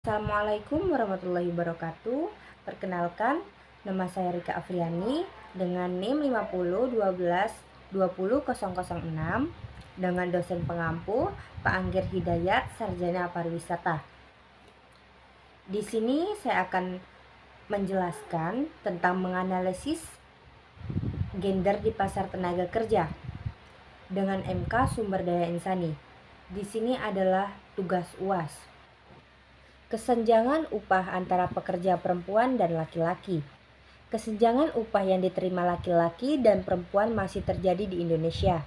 Assalamualaikum warahmatullahi wabarakatuh. Perkenalkan, nama saya Rika Afriani dengan NIM 5012120006 dengan dosen pengampu Pak Anggir Hidayat, Sarjana Pariwisata. Di sini saya akan menjelaskan tentang menganalisis gender di pasar tenaga kerja dengan MK Sumber Daya Insani. Di sini adalah tugas UAS. Kesenjangan upah antara pekerja perempuan dan laki-laki. Kesenjangan upah yang diterima laki-laki dan perempuan masih terjadi di Indonesia.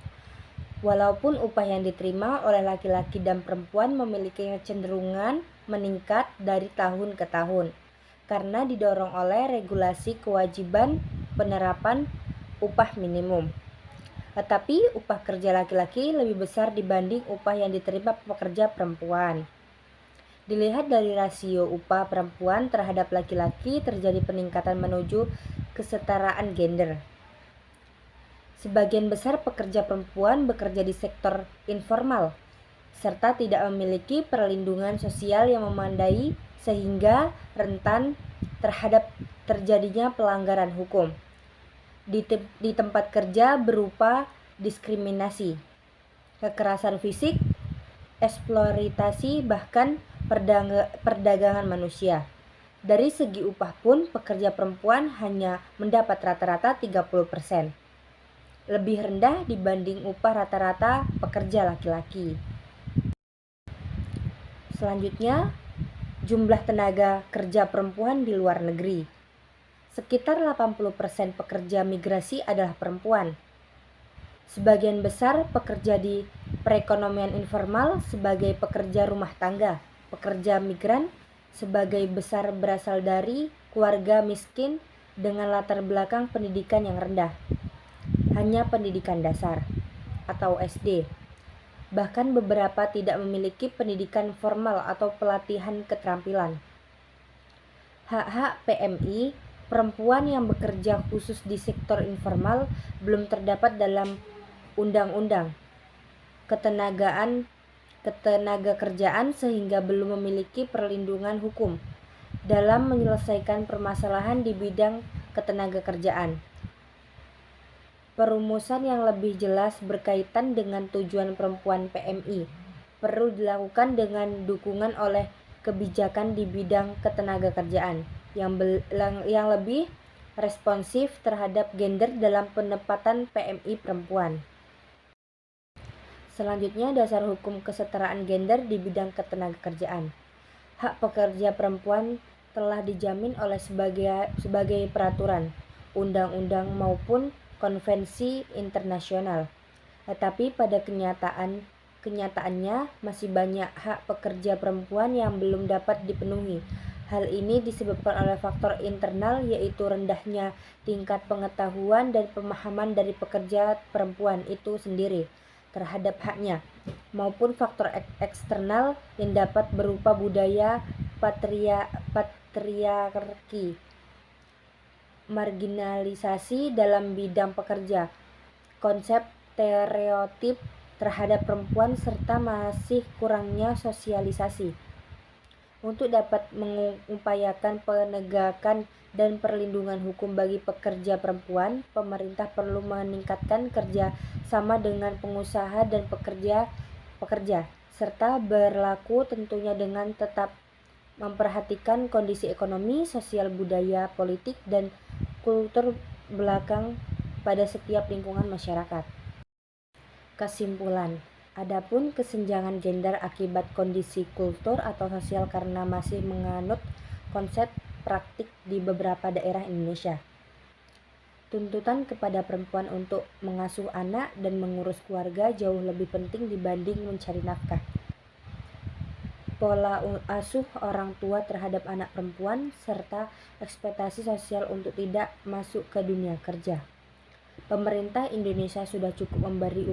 Walaupun upah yang diterima oleh laki-laki dan perempuan memiliki kecenderungan meningkat dari tahun ke tahun, karena didorong oleh regulasi kewajiban penerapan upah minimum. Tetapi upah kerja laki-laki lebih besar dibanding upah yang diterima pekerja perempuan. Dilihat dari rasio upah perempuan terhadap laki-laki, terjadi peningkatan menuju kesetaraan gender. Sebagian besar pekerja perempuan bekerja di sektor informal, serta tidak memiliki perlindungan sosial yang memadai sehingga rentan terhadap terjadinya pelanggaran hukum di tempat kerja berupa diskriminasi, kekerasan fisik, eksploitasi, bahkan perdagangan manusia. Dari segi upah pun, pekerja perempuan hanya mendapat rata-rata 30%, lebih rendah dibanding upah rata-rata pekerja laki-laki. Selanjutnya, jumlah tenaga kerja perempuan di luar negeri. Sekitar 80% pekerja migrasi adalah perempuan. Sebagian besar pekerja di perekonomian informal sebagai pekerja rumah tangga. Pekerja migran sebagai besar berasal dari keluarga miskin dengan latar belakang pendidikan yang rendah, hanya pendidikan dasar atau SD. Bahkan beberapa tidak memiliki pendidikan formal atau pelatihan keterampilan. Hak-hak PMI perempuan yang bekerja khusus di sektor informal belum terdapat dalam undang-undang ketenagakerjaan sehingga belum memiliki perlindungan hukum dalam menyelesaikan permasalahan di bidang ketenagakerjaan. Perumusan yang lebih jelas berkaitan dengan tujuan perempuan PMI perlu dilakukan dengan dukungan oleh kebijakan di bidang ketenagakerjaan yang lebih responsif terhadap gender dalam penempatan PMI perempuan. Selanjutnya, dasar hukum kesetaraan gender di bidang ketenagakerjaan. Hak pekerja perempuan telah dijamin oleh sebagai peraturan, undang-undang maupun konvensi internasional. Tetapi pada kenyataannya masih banyak hak pekerja perempuan yang belum dapat dipenuhi. Hal ini disebabkan oleh faktor internal, yaitu rendahnya tingkat pengetahuan dan pemahaman dari pekerja perempuan itu sendiri terhadap haknya, maupun faktor eksternal yang dapat berupa budaya patriarki, marginalisasi dalam bidang pekerja, konsep stereotip terhadap perempuan, serta masih kurangnya sosialisasi. Untuk dapat mengupayakan penegakan dan perlindungan hukum bagi pekerja perempuan, pemerintah perlu meningkatkan kerja sama dengan pengusaha dan pekerja, serta berlaku tentunya dengan tetap memperhatikan kondisi ekonomi, sosial, budaya, politik, dan kultur belakang pada setiap lingkungan masyarakat. Kesimpulan, adapun kesenjangan gender akibat kondisi kultur atau sosial karena masih menganut konsep praktik di beberapa daerah Indonesia. Tuntutan kepada perempuan untuk mengasuh anak dan mengurus keluarga jauh lebih penting dibanding mencari nafkah. Pola asuh orang tua terhadap anak perempuan, serta ekspektasi sosial untuk tidak masuk ke dunia kerja. Pemerintah Indonesia sudah cukup memberi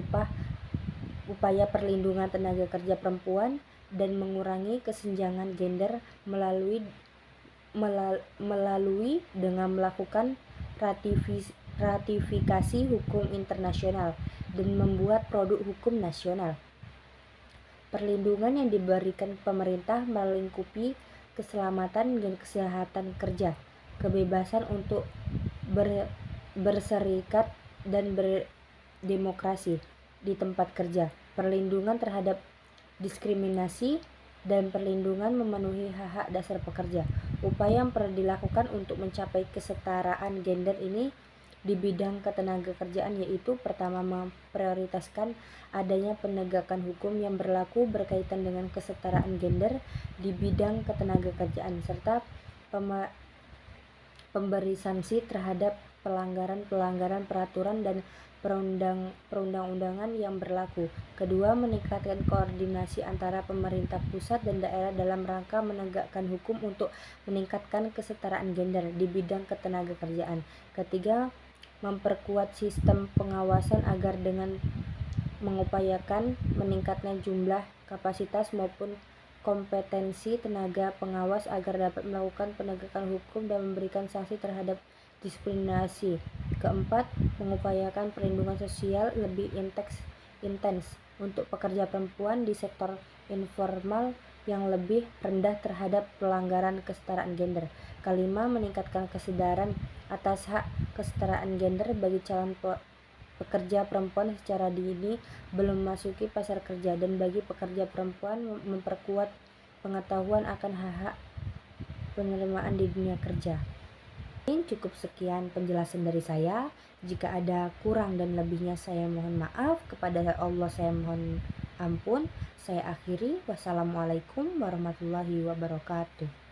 upaya perlindungan tenaga kerja perempuan dan mengurangi kesenjangan gender melalui dengan melakukan ratifikasi hukum internasional dan membuat produk hukum nasional. Perlindungan yang diberikan pemerintah melingkupi keselamatan dan kesehatan kerja, kebebasan untuk berserikat dan berdemokrasi di tempat kerja, perlindungan terhadap diskriminasi, dan perlindungan memenuhi hak-hak dasar pekerja. Upaya yang perlu dilakukan untuk mencapai kesetaraan gender ini di bidang ketenagakerjaan yaitu pertama, memprioritaskan adanya penegakan hukum yang berlaku berkaitan dengan kesetaraan gender di bidang ketenagakerjaan serta pemberi sanksi terhadap pelanggaran peraturan dan perundang-undangan yang berlaku. Kedua, meningkatkan koordinasi antara pemerintah pusat dan daerah dalam rangka menegakkan hukum untuk meningkatkan kesetaraan gender di bidang ketenagakerjaan. Ketiga, memperkuat sistem pengawasan agar dengan mengupayakan meningkatnya jumlah, kapasitas maupun kompetensi tenaga pengawas agar dapat melakukan penegakan hukum dan memberikan sanksi terhadap diskriminasi. Keempat, mengupayakan perlindungan sosial lebih intens untuk pekerja perempuan di sektor informal yang lebih rendah terhadap pelanggaran kesetaraan gender. Kelima, meningkatkan kesadaran atas hak kesetaraan gender bagi calon pekerja perempuan secara dini belum memasuki pasar kerja, dan bagi pekerja perempuan memperkuat pengetahuan akan hak-hak penerimaan di dunia kerja. Ini cukup sekian penjelasan dari saya. Jika ada kurang dan lebihnya saya mohon maaf. Kepada Allah saya mohon ampun. Saya akhiri. Wassalamualaikum warahmatullahi wabarakatuh.